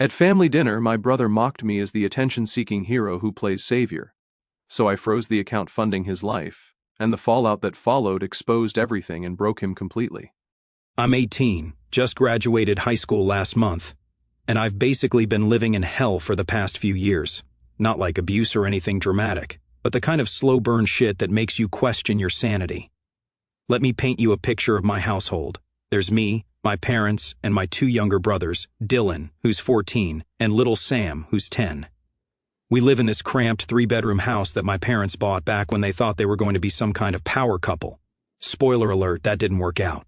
At family dinner, my brother mocked me as the attention-seeking hero who plays savior. So I froze the account funding his life, and the fallout that followed exposed everything and broke him completely. I'm 18, just graduated high school last month, and I've basically been living in hell for the past few years. Not like abuse or anything dramatic, but the kind of slow burn shit that makes you question your sanity. Let me paint you a picture of my household. There's me, my parents, and my two younger brothers, Dylan, who's 14, and little Sam, who's 10. We live in this cramped 3-bedroom house that my parents bought back when they thought they were going to be some kind of power couple. Spoiler alert, that didn't work out.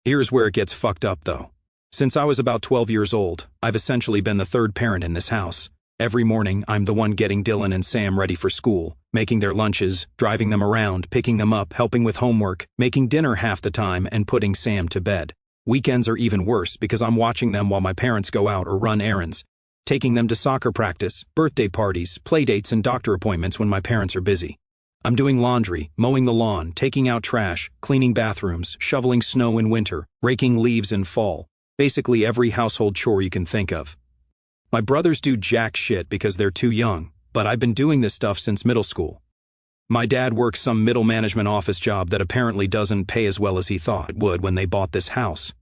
Here's where it gets fucked up though. Since I was about 12 years old, I've essentially been the third parent in this house. Every morning, I'm the one getting Dylan and Sam ready for school, making their lunches, driving them around, picking them up, helping with homework, making dinner half the time, and putting Sam to bed. Weekends are even worse because I'm watching them while my parents go out or run errands, taking them to soccer practice, birthday parties, playdates, and doctor appointments when my parents are busy. I'm doing laundry, mowing the lawn, taking out trash, cleaning bathrooms, shoveling snow in winter, raking leaves in fall, basically every household chore you can think of. My brothers do jack shit because they're too young, but I've been doing this stuff since middle school. My dad works some middle management office job that apparently doesn't pay as well as he thought it would when they bought this house.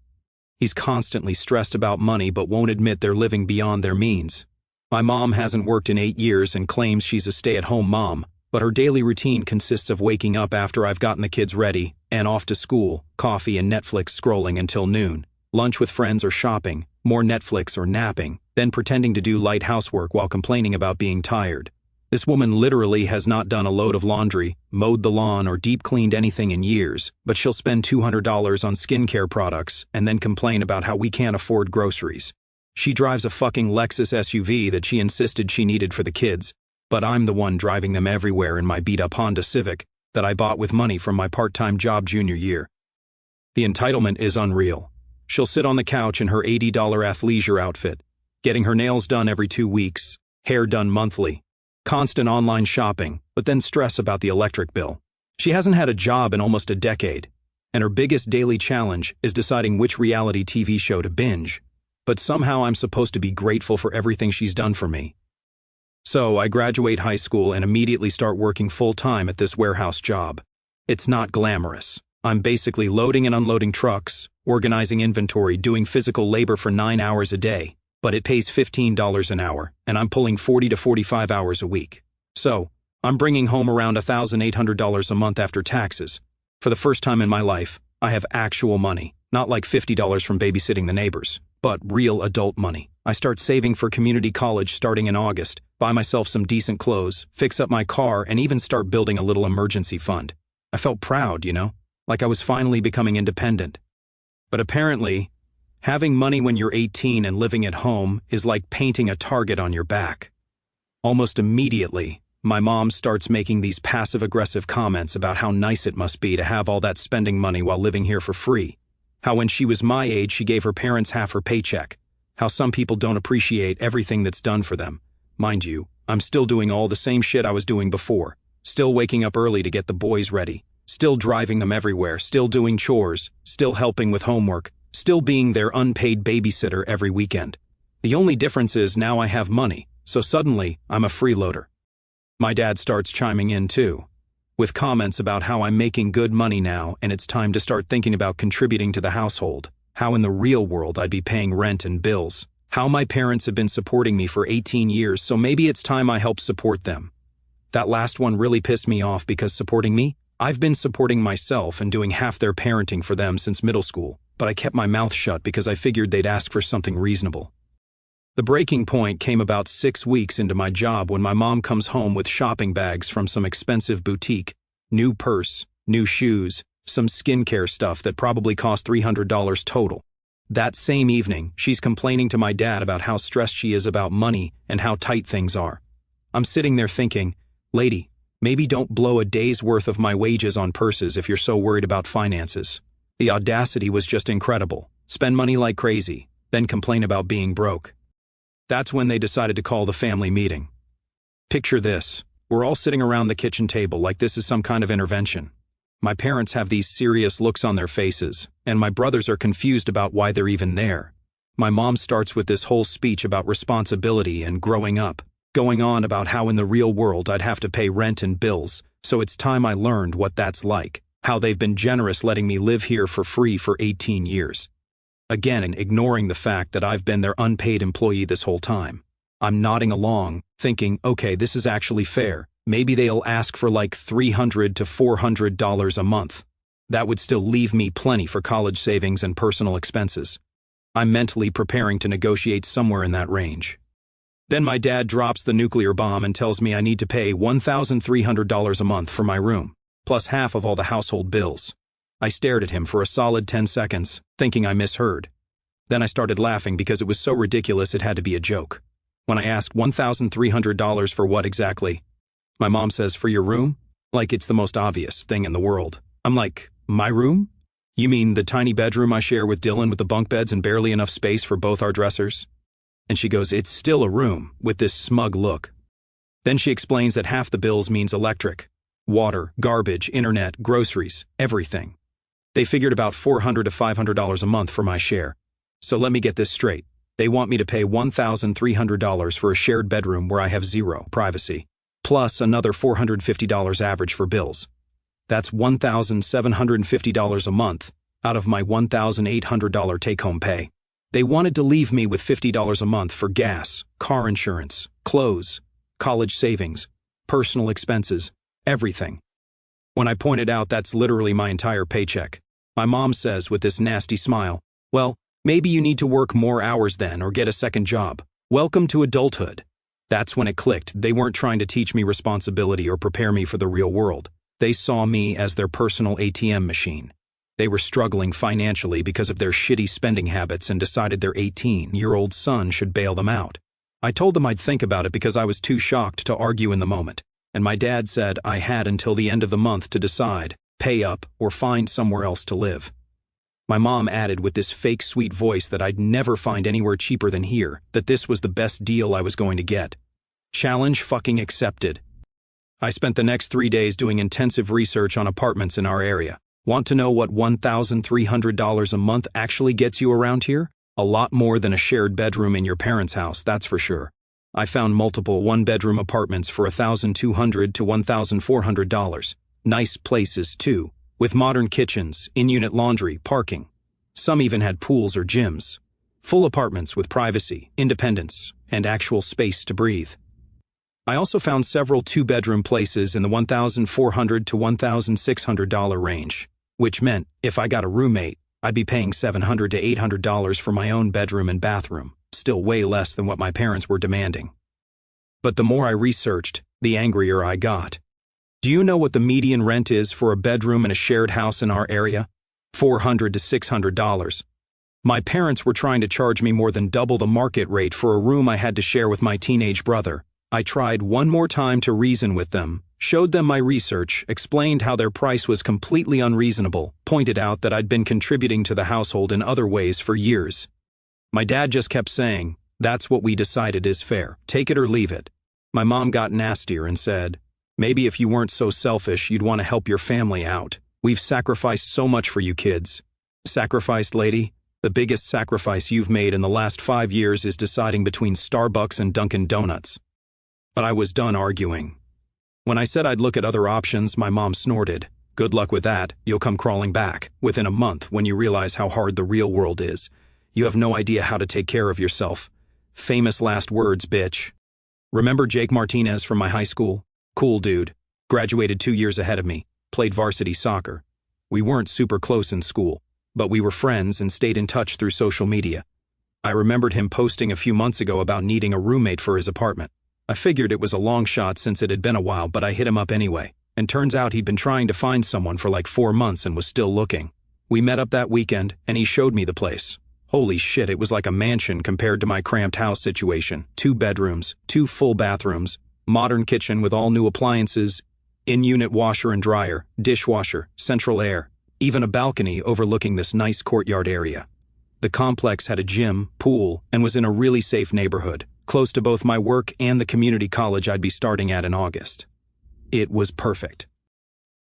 He's constantly stressed about money but won't admit they're living beyond their means. My mom hasn't worked in 8 years and claims she's a stay-at-home mom, but her daily routine consists of waking up after I've gotten the kids ready and off to school, coffee and Netflix scrolling until noon, lunch with friends or shopping, more Netflix or napping, then pretending to do light housework while complaining about being tired. This woman literally has not done a load of laundry, mowed the lawn, or deep cleaned anything in years, but she'll spend $200 on skincare products and then complain about how we can't afford groceries. She drives a fucking Lexus SUV that she insisted she needed for the kids, but I'm the one driving them everywhere in my beat-up Honda Civic that I bought with money from my part-time job junior year. The entitlement is unreal. She'll sit on the couch in her $80 athleisure outfit, getting her nails done every 2 weeks, hair done monthly, constant online shopping, but then stress about the electric bill. She hasn't had a job in almost a decade, and her biggest daily challenge is deciding which reality TV show to binge. But somehow I'm supposed to be grateful for everything she's done for me. So I graduate high school and immediately start working full-time at this warehouse job. It's not glamorous. I'm basically loading and unloading trucks, organizing inventory, doing physical labor for 9 hours a day, but it pays $15 an hour, and I'm pulling 40 to 45 hours a week. So, I'm bringing home around $1,800 a month after taxes. For the first time in my life, I have actual money, not like $50 from babysitting the neighbors, but real adult money. I start saving for community college starting in August, buy myself some decent clothes, fix up my car, and even start building a little emergency fund. I felt proud, like I was finally becoming independent. But apparently, having money when you're 18 and living at home is like painting a target on your back. Almost immediately, my mom starts making these passive-aggressive comments about how nice it must be to have all that spending money while living here for free. How when she was my age, she gave her parents half her paycheck. How some people don't appreciate everything that's done for them. Mind you, I'm still doing all the same shit I was doing before. Still waking up early to get the boys ready. Still driving them everywhere. Still doing chores. Still helping with homework. Still being their unpaid babysitter every weekend. The only difference is now I have money, so suddenly I'm a freeloader. My dad starts chiming in too, with comments about how I'm making good money now and it's time to start thinking about contributing to the household, how in the real world I'd be paying rent and bills, how my parents have been supporting me for 18 years, so maybe it's time I help support them. That last one really pissed me off because supporting me? I've been supporting myself and doing half their parenting for them since middle school, but I kept my mouth shut because I figured they'd ask for something reasonable. The breaking point came about 6 weeks into my job when my mom comes home with shopping bags from some expensive boutique, new purse, new shoes, some skincare stuff that probably cost $300 total. That same evening, she's complaining to my dad about how stressed she is about money and how tight things are. I'm sitting there thinking, lady, maybe don't blow a day's worth of my wages on purses if you're so worried about finances. The audacity was just incredible. Spend money like crazy, then complain about being broke. That's when they decided to call the family meeting. Picture this. We're all sitting around the kitchen table like this is some kind of intervention. My parents have these serious looks on their faces, and my brothers are confused about why they're even there. My mom starts with this whole speech about responsibility and growing up, going on about how in the real world I'd have to pay rent and bills, so it's time I learned what that's like, how they've been generous letting me live here for free for 18 years. Again, ignoring the fact that I've been their unpaid employee this whole time. I'm nodding along, thinking, okay, this is actually fair. Maybe they'll ask for like $300 to $400 a month. That would still leave me plenty for college savings and personal expenses. I'm mentally preparing to negotiate somewhere in that range. Then my dad drops the nuclear bomb and tells me I need to pay $1,300 a month for my room, plus half of all the household bills. I stared at him for a solid 10 seconds, thinking I misheard. Then I started laughing because it was so ridiculous it had to be a joke. When I asked $1,300 for what exactly, my mom says, for your room? Like it's the most obvious thing in the world. I'm like, my room? You mean the tiny bedroom I share with Dylan with the bunk beds and barely enough space for both our dressers? And she goes, it's still a room, with this smug look. Then she explains that half the bills means electric, water, garbage, internet, groceries, everything. They figured about $400 to $500 a month for my share. So let me get this straight. They want me to pay $1,300 for a shared bedroom where I have zero privacy, plus another $450 average for bills. That's $1,750 a month out of my $1,800 take-home pay. They wanted to leave me with $50 a month for gas, car insurance, clothes, college savings, personal expenses, everything. When I pointed out that's literally my entire paycheck, my mom says with this nasty smile, well, maybe you need to work more hours then or get a second job. Welcome to adulthood. That's when it clicked. They weren't trying to teach me responsibility or prepare me for the real world. They saw me as their personal ATM machine. They were struggling financially because of their shitty spending habits and decided their 18-year-old son should bail them out. I told them I'd think about it because I was too shocked to argue in the moment, and my dad said I had until the end of the month to decide, pay up or find somewhere else to live. My mom added with this fake sweet voice that I'd never find anywhere cheaper than here, that this was the best deal I was going to get. Challenge fucking accepted. I spent the next 3 days doing intensive research on apartments in our area. Want to know what $1,300 a month actually gets you around here? A lot more than a shared bedroom in your parents' house, that's for sure. I found multiple one-bedroom apartments for $1,200 to $1,400. Nice places, too, with modern kitchens, in-unit laundry, parking. Some even had pools or gyms. Full apartments with privacy, independence, and actual space to breathe. I also found several two-bedroom places in the $1,400 to $1,600 range, which meant if I got a roommate, I'd be paying $700 to $800 for my own bedroom and bathroom, still way less than what my parents were demanding. But the more I researched, the angrier I got. Do you know what the median rent is for a bedroom in a shared house in our area? $400 to $600. My parents were trying to charge me more than double the market rate for a room I had to share with my teenage brother. I tried one more time to reason with them, showed them my research, explained how their price was completely unreasonable, pointed out that I'd been contributing to the household in other ways for years. My dad just kept saying, that's what we decided is fair, take it or leave it. My mom got nastier and said, maybe if you weren't so selfish, you'd want to help your family out. We've sacrificed so much for you kids. Sacrificed, lady? The biggest sacrifice you've made in the last 5 years is deciding between Starbucks and Dunkin' Donuts. But I was done arguing. When I said I'd look at other options, my mom snorted. Good luck with that, you'll come crawling back, within a month when you realize how hard the real world is. You have no idea how to take care of yourself. Famous last words, bitch. Remember Jake Martinez from my high school? Cool dude. Graduated 2 years ahead of me. Played varsity soccer. We weren't super close in school, but we were friends and stayed in touch through social media. I remembered him posting a few months ago about needing a roommate for his apartment. I figured it was a long shot since it had been a while, but I hit him up anyway, and turns out he'd been trying to find someone for like 4 months and was still looking. We met up that weekend, and he showed me the place. Holy shit, it was like a mansion compared to my cramped house situation. 2 bedrooms, 2 full bathrooms, modern kitchen with all new appliances, in-unit washer and dryer, dishwasher, central air, even a balcony overlooking this nice courtyard area. The complex had a gym, pool, and was in a really safe neighborhood, close to both my work and the community college I'd be starting at in August. It was perfect.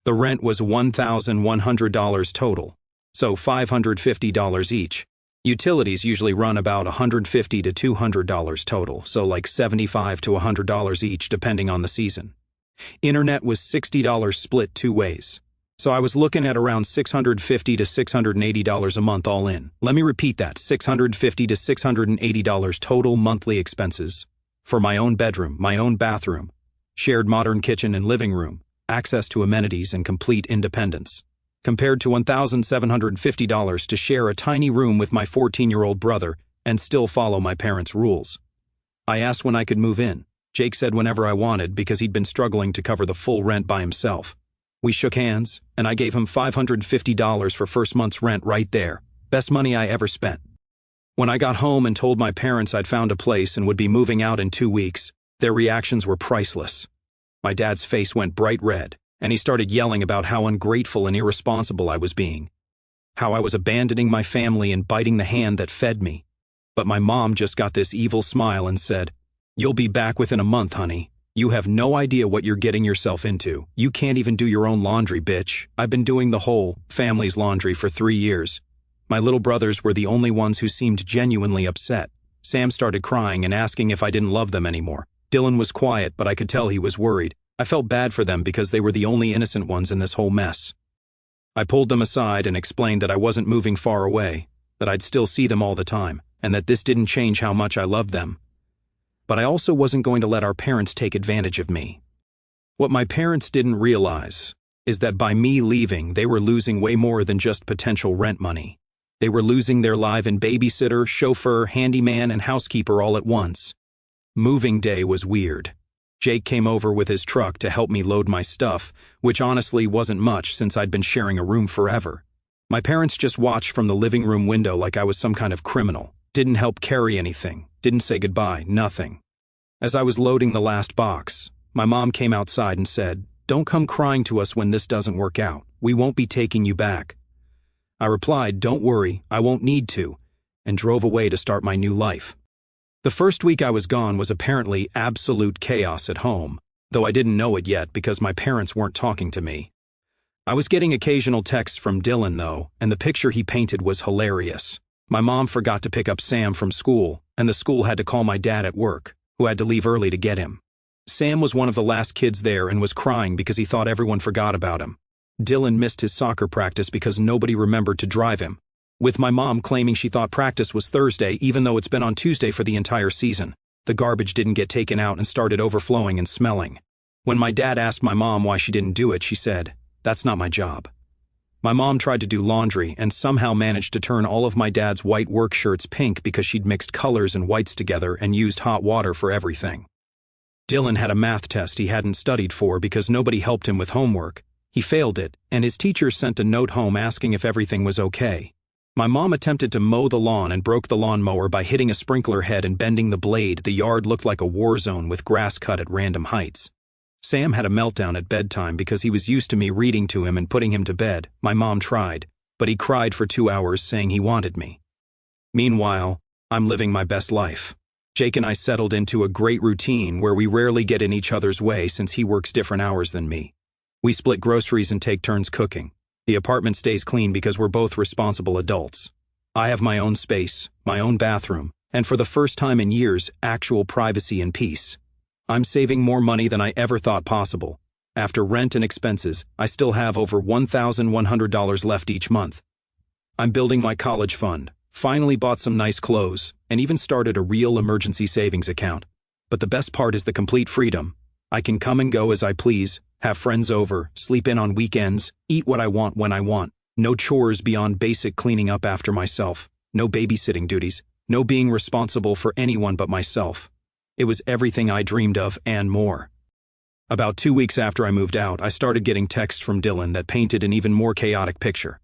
The rent was $1,100 total, so $550 each. Utilities usually run about $150 to $200 total, so like $75 to $100 each depending on the season. Internet was $60 split 2 ways. So I was looking at around $650 to $680 a month all in. Let me repeat that, $650 to $680 total monthly expenses. For my own bedroom, my own bathroom, shared modern kitchen and living room, access to amenities and complete independence. Compared to $1,750 to share a tiny room with my 14-year-old brother and still follow my parents' rules. I asked when I could move in. Jake said whenever I wanted because he'd been struggling to cover the full rent by himself. We shook hands, and I gave him $550 for first month's rent right there. Best money I ever spent. When I got home and told my parents I'd found a place and would be moving out in 2 weeks, their reactions were priceless. My dad's face went bright red, and he started yelling about how ungrateful and irresponsible I was being. How I was abandoning my family and biting the hand that fed me. But my mom just got this evil smile and said, "You'll be back within a month, honey. You have no idea what you're getting yourself into. You can't even do your own laundry, bitch. I've been doing the whole family's laundry for 3 years." My little brothers were the only ones who seemed genuinely upset. Sam started crying and asking if I didn't love them anymore. Dylan was quiet, but I could tell he was worried. I felt bad for them because they were the only innocent ones in this whole mess. I pulled them aside and explained that I wasn't moving far away, that I'd still see them all the time, and that this didn't change how much I loved them. But I also wasn't going to let our parents take advantage of me. What my parents didn't realize is that by me leaving, they were losing way more than just potential rent money. They were losing their live-in babysitter, chauffeur, handyman, and housekeeper all at once. Moving day was weird. Jake came over with his truck to help me load my stuff, which honestly wasn't much since I'd been sharing a room forever. My parents just watched from the living room window like I was some kind of criminal. Didn't help carry anything, didn't say goodbye, nothing. As I was loading the last box, my mom came outside and said, "Don't come crying to us when this doesn't work out. We won't be taking you back." I replied, "Don't worry, I won't need to," and drove away to start my new life. The first week I was gone was apparently absolute chaos at home, though I didn't know it yet because my parents weren't talking to me. I was getting occasional texts from Dylan, though, and the picture he painted was hilarious. My mom forgot to pick up Sam from school, and the school had to call my dad at work, who had to leave early to get him. Sam was one of the last kids there and was crying because he thought everyone forgot about him. Dylan missed his soccer practice because nobody remembered to drive him, with my mom claiming she thought practice was Thursday even though it's been on Tuesday for the entire season. The garbage didn't get taken out and started overflowing and smelling. When my dad asked my mom why she didn't do it, she said, "That's not my job." My mom tried to do laundry and somehow managed to turn all of my dad's white work shirts pink because she'd mixed colors and whites together and used hot water for everything. Dylan had a math test he hadn't studied for because nobody helped him with homework. He failed it, and his teacher sent a note home asking if everything was okay. My mom attempted to mow the lawn and broke the lawnmower by hitting a sprinkler head and bending the blade. The yard looked like a war zone with grass cut at random heights. Sam had a meltdown at bedtime because he was used to me reading to him and putting him to bed. My mom tried, but he cried for 2 hours saying he wanted me. Meanwhile, I'm living my best life. Jake and I settled into a great routine where we rarely get in each other's way since he works different hours than me. We split groceries and take turns cooking. The apartment stays clean because we're both responsible adults. I have my own space, my own bathroom, and for the first time in years, actual privacy and peace. I'm saving more money than I ever thought possible. After rent and expenses, I still have over $1,100 left each month. I'm building my college fund, finally bought some nice clothes, and even started a real emergency savings account. But the best part is the complete freedom. I can come and go as I please, have friends over, sleep in on weekends, eat what I want when I want. No chores beyond basic cleaning up after myself. No babysitting duties. No being responsible for anyone but myself. It was everything I dreamed of and more. About 2 weeks after I moved out, I started getting texts from Dylan that painted an even more chaotic picture.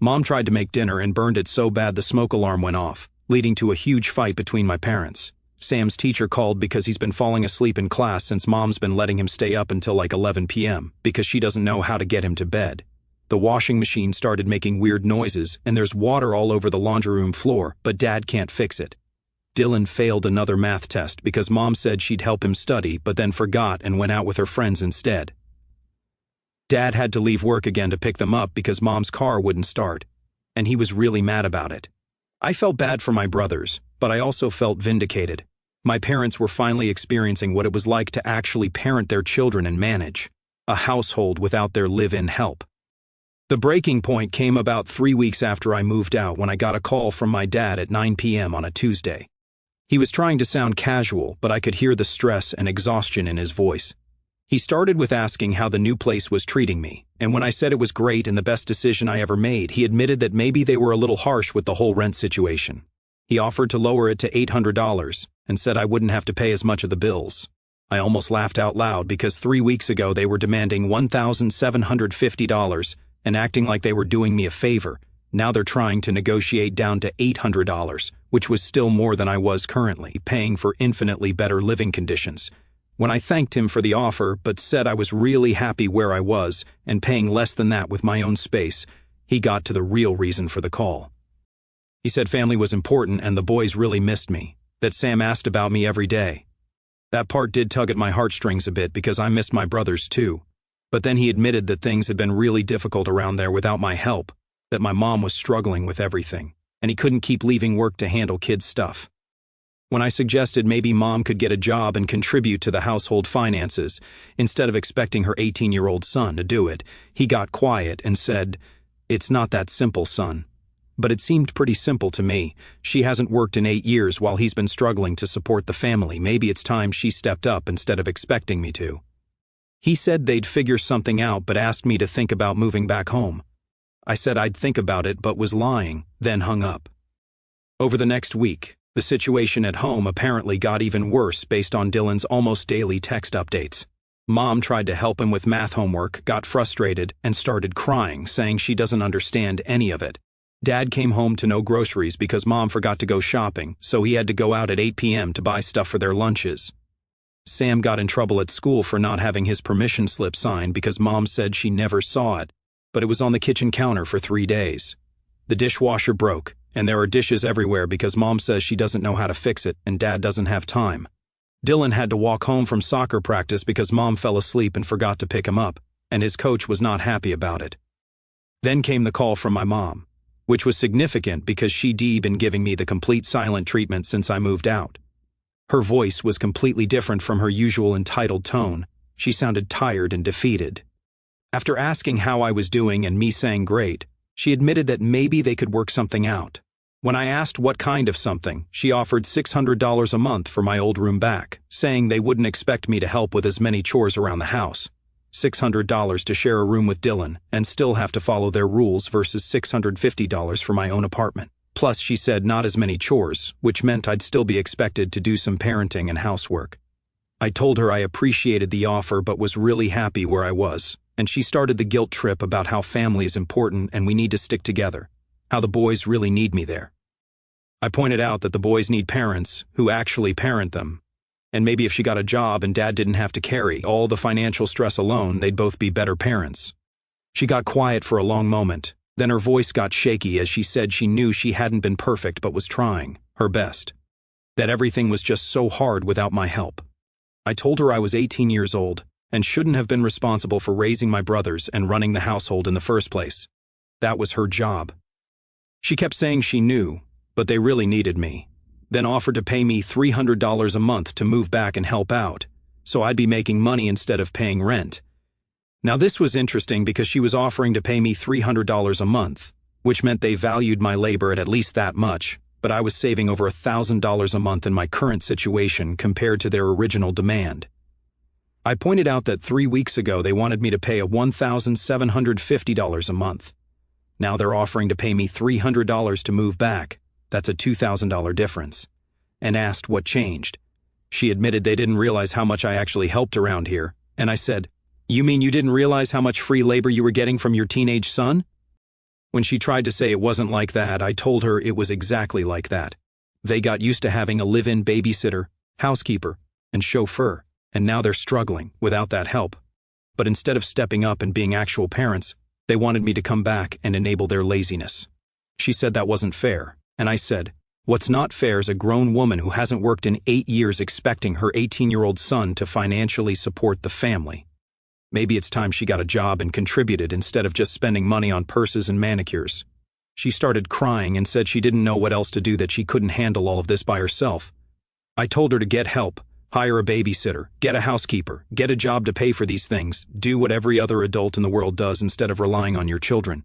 Mom tried to make dinner and burned it so bad the smoke alarm went off, leading to a huge fight between my parents. Sam's teacher called because he's been falling asleep in class since Mom's been letting him stay up until like 11 p.m. because she doesn't know how to get him to bed. The washing machine started making weird noises, and there's water all over the laundry room floor, but Dad can't fix it. Dylan failed another math test because Mom said she'd help him study, but then forgot and went out with her friends instead. Dad had to leave work again to pick them up because Mom's car wouldn't start, and he was really mad about it. I felt bad for my brothers, but I also felt vindicated. My parents were finally experiencing what it was like to actually parent their children and manage a household without their live-in help. The breaking point came about 3 weeks after I moved out when I got a call from my dad at 9 p.m. on a Tuesday. He was trying to sound casual, but I could hear the stress and exhaustion in his voice. He started with asking how the new place was treating me, and when I said it was great and the best decision I ever made, he admitted that maybe they were a little harsh with the whole rent situation. He offered to lower it to $800 and said I wouldn't have to pay as much of the bills. I almost laughed out loud because 3 weeks ago they were demanding $1,750 and acting like they were doing me a favor. Now they're trying to negotiate down to $800, which was still more than I was currently paying for infinitely better living conditions. When I thanked him for the offer but said I was really happy where I was and paying less than that with my own space, he got to the real reason for the call. He said family was important and the boys really missed me, that Sam asked about me every day. That part did tug at my heartstrings a bit because I missed my brothers too. But then he admitted that things had been really difficult around there without my help, that my mom was struggling with everything, and he couldn't keep leaving work to handle kids' stuff. When I suggested maybe mom could get a job and contribute to the household finances, instead of expecting her 18-year-old son to do it, he got quiet and said, "It's not that simple, son." But it seemed pretty simple to me. She hasn't worked in 8 years while he's been struggling to support the family. Maybe it's time she stepped up instead of expecting me to. He said they'd figure something out but asked me to think about moving back home. I said I'd think about it but was lying, then hung up. Over the next week, the situation at home apparently got even worse based on Dylan's almost daily text updates. Mom tried to help him with math homework, got frustrated, and started crying, saying she doesn't understand any of it. Dad came home to no groceries because Mom forgot to go shopping, so he had to go out at 8 p.m. to buy stuff for their lunches. Sam got in trouble at school for not having his permission slip signed because Mom said she never saw it, but it was on the kitchen counter for 3 days. The dishwasher broke, and there are dishes everywhere because Mom says she doesn't know how to fix it and Dad doesn't have time. Dylan had to walk home from soccer practice because Mom fell asleep and forgot to pick him up, and his coach was not happy about it. Then came the call from my mom, which was significant because she'd been giving me the complete silent treatment since I moved out. Her voice was completely different from her usual entitled tone. She sounded tired and defeated. After asking how I was doing and me saying great, she admitted that maybe they could work something out. When I asked what kind of something, she offered $600 a month for my old room back, saying they wouldn't expect me to help with as many chores around the house. $600 to share a room with Dylan and still have to follow their rules versus $650 for my own apartment. Plus, she said not as many chores, which meant I'd still be expected to do some parenting and housework. I told her I appreciated the offer but was really happy where I was, and she started the guilt trip about how family is important and we need to stick together, how the boys really need me there. I pointed out that the boys need parents who actually parent them, and maybe if she got a job and Dad didn't have to carry all the financial stress alone, they'd both be better parents. She got quiet for a long moment. Then her voice got shaky as she said she knew she hadn't been perfect but was trying her best, that everything was just so hard without my help. I told her I was 18 years old and shouldn't have been responsible for raising my brothers and running the household in the first place. That was her job. She kept saying she knew, but they really needed me, then offered to pay me $300 a month to move back and help out, so I'd be making money instead of paying rent. Now this was interesting because she was offering to pay me $300 a month, which meant they valued my labor at least that much, but I was saving over $1,000 a month in my current situation compared to their original demand. I pointed out that 3 weeks ago they wanted me to pay a $1,750 a month. Now they're offering to pay me $300 to move back. That's a $2,000 difference. And asked what changed. She admitted they didn't realize how much I actually helped around here, and I said, "You mean you didn't realize how much free labor you were getting from your teenage son?" When she tried to say it wasn't like that, I told her it was exactly like that. They got used to having a live-in babysitter, housekeeper, and chauffeur, and now they're struggling without that help. But instead of stepping up and being actual parents, they wanted me to come back and enable their laziness. She said that wasn't fair, and I said, "What's not fair is a grown woman who hasn't worked in 8 years expecting her 18-year-old son to financially support the family. Maybe it's time she got a job and contributed instead of just spending money on purses and manicures." She started crying and said she didn't know what else to do, that she couldn't handle all of this by herself. I told her to get help, hire a babysitter, get a housekeeper, get a job to pay for these things, do what every other adult in the world does instead of relying on your children.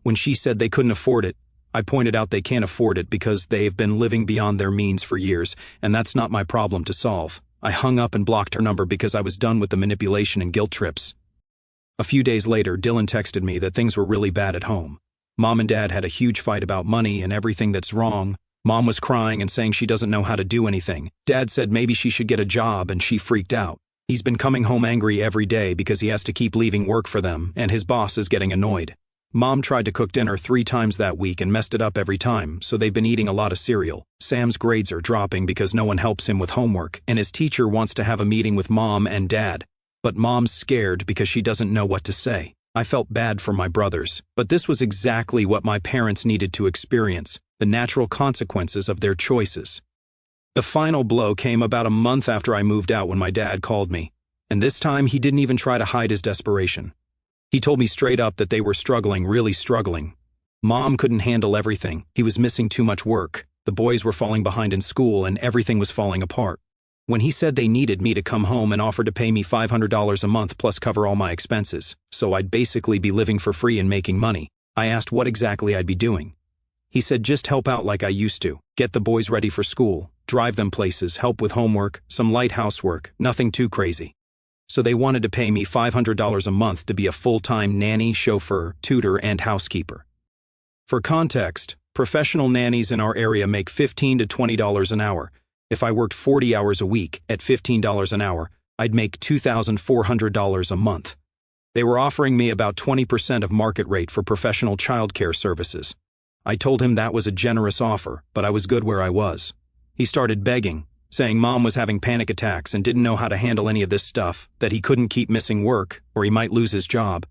When she said they couldn't afford it, I pointed out they can't afford it because they've been living beyond their means for years, and that's not my problem to solve. I hung up and blocked her number because I was done with the manipulation and guilt trips. A few days later, Dylan texted me that things were really bad at home. Mom and Dad had a huge fight about money and everything that's wrong. Mom was crying and saying she doesn't know how to do anything. Dad said maybe she should get a job, and she freaked out. He's been coming home angry every day because he has to keep leaving work for them, and his boss is getting annoyed. Mom tried to cook dinner 3 times that week and messed it up every time, so they've been eating a lot of cereal. Sam's grades are dropping because no one helps him with homework, and his teacher wants to have a meeting with Mom and Dad. But Mom's scared because she doesn't know what to say. I felt bad for my brothers, but this was exactly what my parents needed to experience, the natural consequences of their choices. The final blow came about a month after I moved out when my dad called me, and this time he didn't even try to hide his desperation. He told me straight up that they were struggling, really struggling. Mom couldn't handle everything. He was missing too much work. The boys were falling behind in school and everything was falling apart. When he said they needed me to come home and offered to pay me $500 a month plus cover all my expenses, so I'd basically be living for free and making money, I asked what exactly I'd be doing. He said just help out like I used to, get the boys ready for school, drive them places, help with homework, some light housework, nothing too crazy. So they wanted to pay me $500 a month to be a full-time nanny, chauffeur, tutor, and housekeeper. For context, professional nannies in our area make $15 to $20 an hour. If I worked 40 hours a week at $15 an hour, I'd make $2,400 a month. They were offering me about 20% of market rate for professional childcare services. I told him that was a generous offer, but I was good where I was. He started begging, saying Mom was having panic attacks and didn't know how to handle any of this stuff, that he couldn't keep missing work or he might lose his job.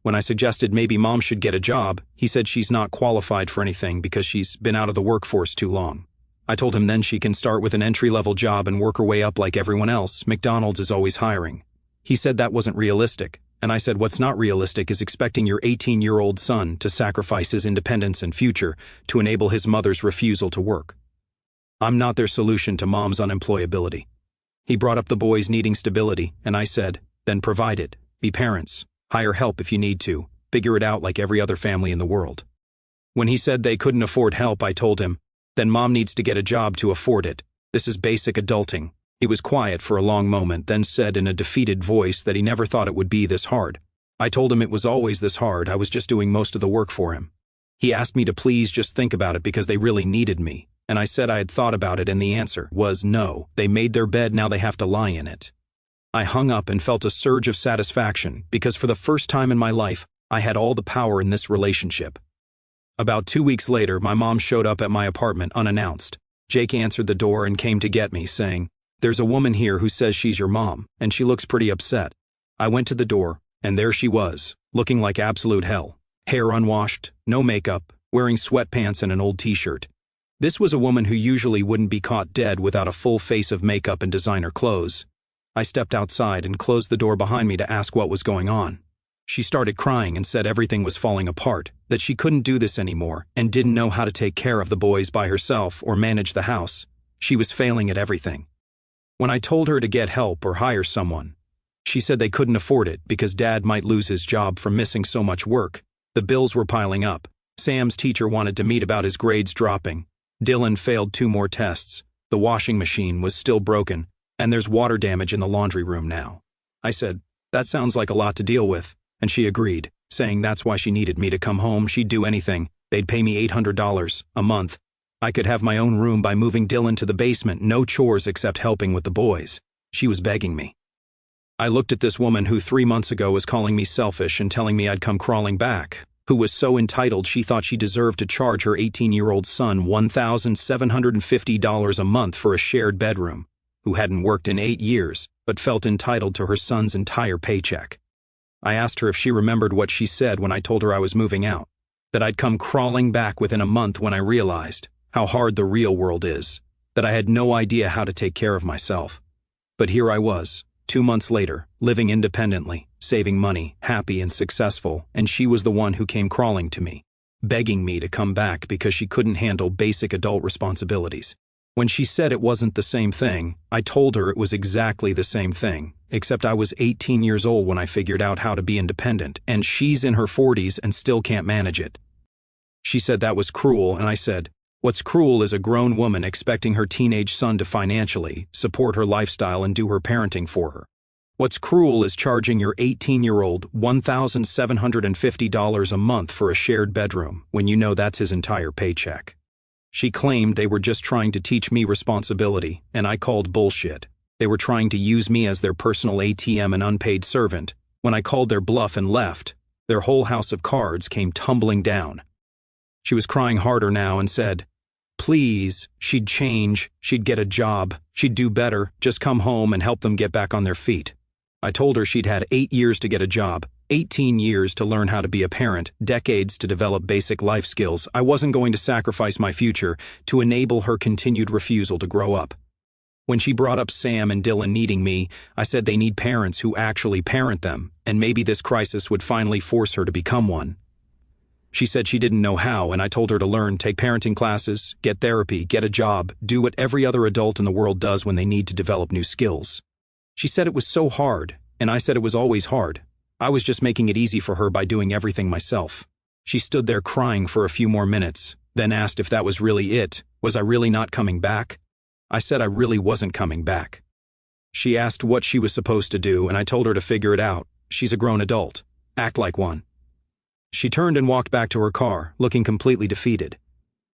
When I suggested maybe Mom should get a job, he said she's not qualified for anything because she's been out of the workforce too long. I told him then she can start with an entry-level job and work her way up like everyone else. McDonald's is always hiring. He said that wasn't realistic, and I said what's not realistic is expecting your 18-year-old son to sacrifice his independence and future to enable his mother's refusal to work. I'm not their solution to Mom's unemployability. He brought up the boys needing stability, and I said, then provide it. Be parents. Hire help if you need to. Figure it out like every other family in the world. When he said they couldn't afford help, I told him, then Mom needs to get a job to afford it. This is basic adulting. He was quiet for a long moment, then said in a defeated voice that he never thought it would be this hard. I told him it was always this hard. I was just doing most of the work for him. He asked me to please just think about it because they really needed me, and I said I had thought about it, and the answer was no. They made their bed, now they have to lie in it. I hung up and felt a surge of satisfaction because for the first time in my life, I had all the power in this relationship. About 2 weeks later, my mom showed up at my apartment unannounced. Jake answered the door and came to get me, saying, "There's a woman here who says she's your mom, and she looks pretty upset." I went to the door, and there she was, looking like absolute hell. Hair unwashed, no makeup, wearing sweatpants and an old t-shirt. This was a woman who usually wouldn't be caught dead without a full face of makeup and designer clothes. I stepped outside and closed the door behind me to ask what was going on. She started crying and said everything was falling apart, that she couldn't do this anymore and didn't know how to take care of the boys by herself or manage the house. She was failing at everything. When I told her to get help or hire someone, she said they couldn't afford it because Dad might lose his job from missing so much work. The bills were piling up. Sam's teacher wanted to meet about his grades dropping. Dylan failed 2 more tests. The washing machine was still broken, and there's water damage in the laundry room now. I said, that sounds like a lot to deal with. And she agreed, saying that's why she needed me to come home. She'd do anything. They'd pay me $800 a month. I could have my own room by moving Dylan to the basement, no chores except helping with the boys. She was begging me. I looked at this woman who 3 months ago was calling me selfish and telling me I'd come crawling back, who was so entitled she thought she deserved to charge her 18-year-old son $1,750 a month for a shared bedroom, who hadn't worked in 8 years but felt entitled to her son's entire paycheck. I asked her if she remembered what she said when I told her I was moving out, that I'd come crawling back within a month when I realized how hard the real world is, that I had no idea how to take care of myself. But here I was, 2 months later, living independently, saving money, happy and successful, and she was the one who came crawling to me. begging me to come back because she couldn't handle basic adult responsibilities. When she said it wasn't the same thing, I told her it was exactly the same thing, except I was 18 years old when I figured out how to be independent, and she's in her 40s and still can't manage it. She said that was cruel, and I said, what's cruel is a grown woman expecting her teenage son to financially support her lifestyle and do her parenting for her. What's cruel is charging your 18-year-old $1,750 a month for a shared bedroom when you know that's his entire paycheck. She claimed they were just trying to teach me responsibility, and I called bullshit. They were trying to use me as their personal ATM and unpaid servant. When I called their bluff and left, their whole house of cards came tumbling down. She was crying harder now and said, please, she'd change, she'd get a job, she'd do better, just come home and help them get back on their feet. I told her she'd had 8 years to get a job, 18 years to learn how to be a parent, decades to develop basic life skills. I wasn't going to sacrifice my future to enable her continued refusal to grow up. When she brought up Sam and Dylan needing me, I said they need parents who actually parent them, and maybe this crisis would finally force her to become one. She said she didn't know how, and I told her to learn, take parenting classes, get therapy, get a job, do what every other adult in the world does when they need to develop new skills. She said it was so hard, and I said it was always hard. I was just making it easy for her by doing everything myself. She stood there crying for a few more minutes, then asked if that was really it. Was I really not coming back? I said I really wasn't coming back. She asked what she was supposed to do, and I told her to figure it out. She's a grown adult. Act like one. She turned and walked back to her car, looking completely defeated.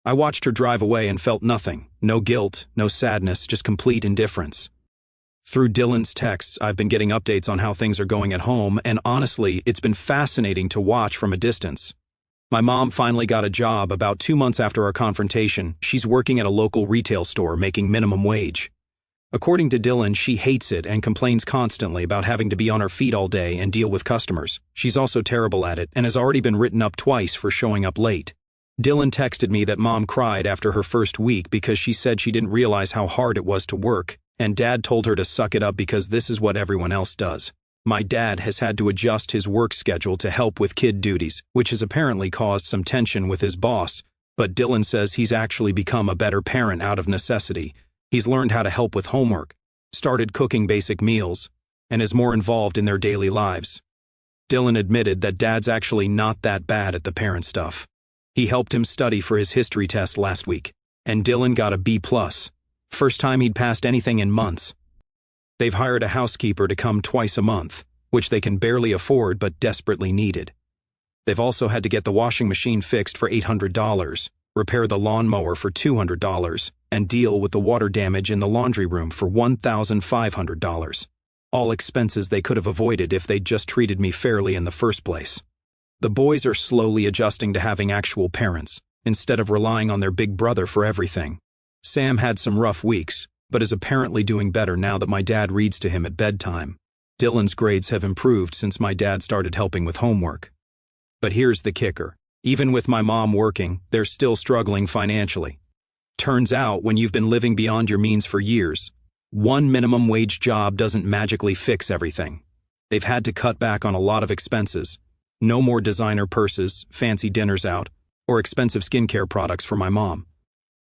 I watched her drive away and felt nothing. No guilt, no sadness, just complete indifference. Through Dylan's texts, I've been getting updates on how things are going at home, and honestly, it's been fascinating to watch from a distance. My mom finally got a job about 2 months after our confrontation. She's working at a local retail store making minimum wage. According to Dylan, she hates it and complains constantly about having to be on her feet all day and deal with customers. She's also terrible at it and has already been written up twice for showing up late. Dylan texted me that Mom cried after her first week because she said she didn't realize how hard it was to work, and Dad told her to suck it up because this is what everyone else does. My dad has had to adjust his work schedule to help with kid duties, which has apparently caused some tension with his boss, but Dylan says he's actually become a better parent out of necessity. He's learned how to help with homework, started cooking basic meals, and is more involved in their daily lives. Dylan admitted that Dad's actually not that bad at the parent stuff. He helped him study for his history test last week, and Dylan got a B+. First time he'd passed anything in months. They've hired a housekeeper to come twice a month, which they can barely afford but desperately needed. They've also had to get the washing machine fixed for $800, repair the lawnmower for $200, and deal with the water damage in the laundry room for $1,500. All expenses they could have avoided if they'd just treated me fairly in the first place. The boys are slowly adjusting to having actual parents, instead of relying on their big brother for everything. Sam had some rough weeks, but is apparently doing better now that my dad reads to him at bedtime. Dylan's grades have improved since my dad started helping with homework. But here's the kicker. Even with my mom working, they're still struggling financially. Turns out, when you've been living beyond your means for years, one minimum wage job doesn't magically fix everything. They've had to cut back on a lot of expenses. No more designer purses, fancy dinners out, or expensive skincare products for my mom.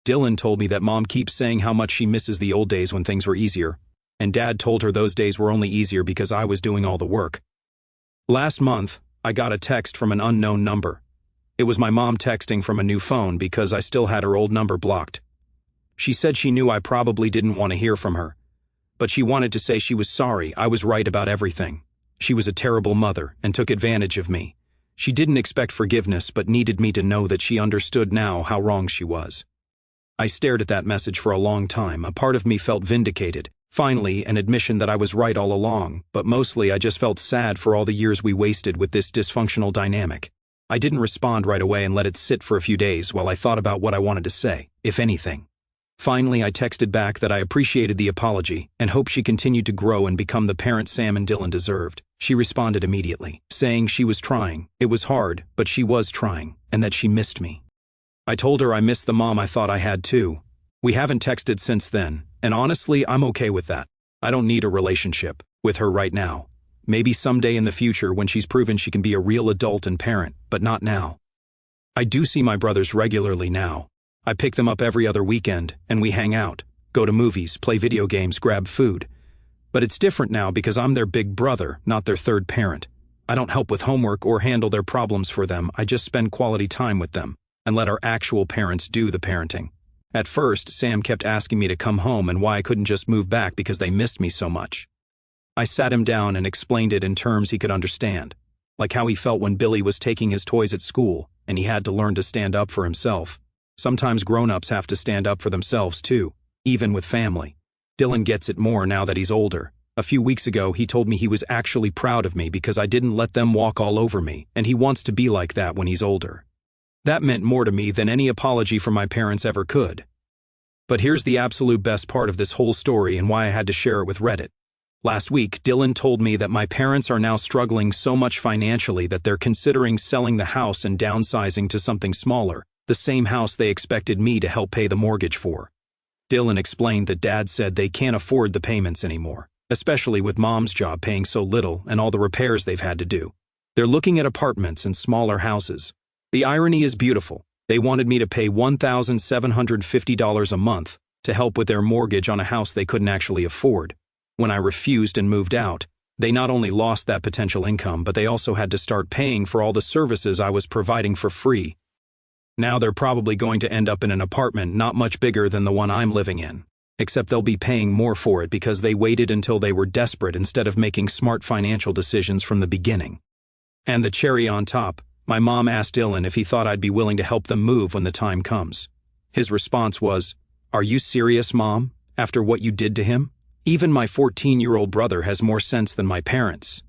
Dylan told me that Mom keeps saying how much she misses the old days when things were easier, and Dad told her those days were only easier because I was doing all the work. Last month, I got a text from an unknown number. It was my mom texting from a new phone because I still had her old number blocked. She said she knew I probably didn't want to hear from her, but she wanted to say she was sorry. I was right about everything. She was a terrible mother and took advantage of me. She didn't expect forgiveness but needed me to know that she understood now how wrong she was. I stared at that message for a long time. A part of me felt vindicated. Finally, an admission that I was right all along, but mostly I just felt sad for all the years we wasted with this dysfunctional dynamic. I didn't respond right away and let it sit for a few days while I thought about what I wanted to say, if anything. Finally, I texted back that I appreciated the apology and hoped she continued to grow and become the parent Sam and Dylan deserved. She responded immediately, saying she was trying. It was hard, but she was trying, and that she missed me. I told her I missed the mom I thought I had too. We haven't texted since then, and honestly, I'm okay with that. I don't need a relationship with her right now. Maybe someday in the future when she's proven she can be a real adult and parent, but not now. I do see my brothers regularly now. I pick them up every other weekend, and we hang out, go to movies, play video games, grab food. But it's different now because I'm their big brother, not their third parent. I don't help with homework or handle their problems for them. I just spend quality time with them and let our actual parents do the parenting. At first, Sam kept asking me to come home and why I couldn't just move back because they missed me so much. I sat him down and explained it in terms he could understand, like how he felt when Billy was taking his toys at school and he had to learn to stand up for himself. Sometimes grown-ups have to stand up for themselves too, even with family. Dylan gets it more now that he's older. A few weeks ago, he told me he was actually proud of me because I didn't let them walk all over me, and he wants to be like that when he's older. That meant more to me than any apology from my parents ever could. But here's the absolute best part of this whole story and why I had to share it with Reddit. Last week, Dylan told me that my parents are now struggling so much financially that they're considering selling the house and downsizing to something smaller, the same house they expected me to help pay the mortgage for. Dylan explained that Dad said they can't afford the payments anymore, especially with Mom's job paying so little and all the repairs they've had to do. They're looking at apartments and smaller houses. The irony is beautiful. They wanted me to pay $1,750 a month to help with their mortgage on a house they couldn't actually afford. When I refused and moved out, they not only lost that potential income, but they also had to start paying for all the services I was providing for free. Now they're probably going to end up in an apartment not much bigger than the one I'm living in, except they'll be paying more for it because they waited until they were desperate instead of making smart financial decisions from the beginning. And the cherry on top, my mom asked Dylan if he thought I'd be willing to help them move when the time comes. His response was, "Are you serious, Mom? After what you did to him? Even my 14-year-old brother has more sense than my parents."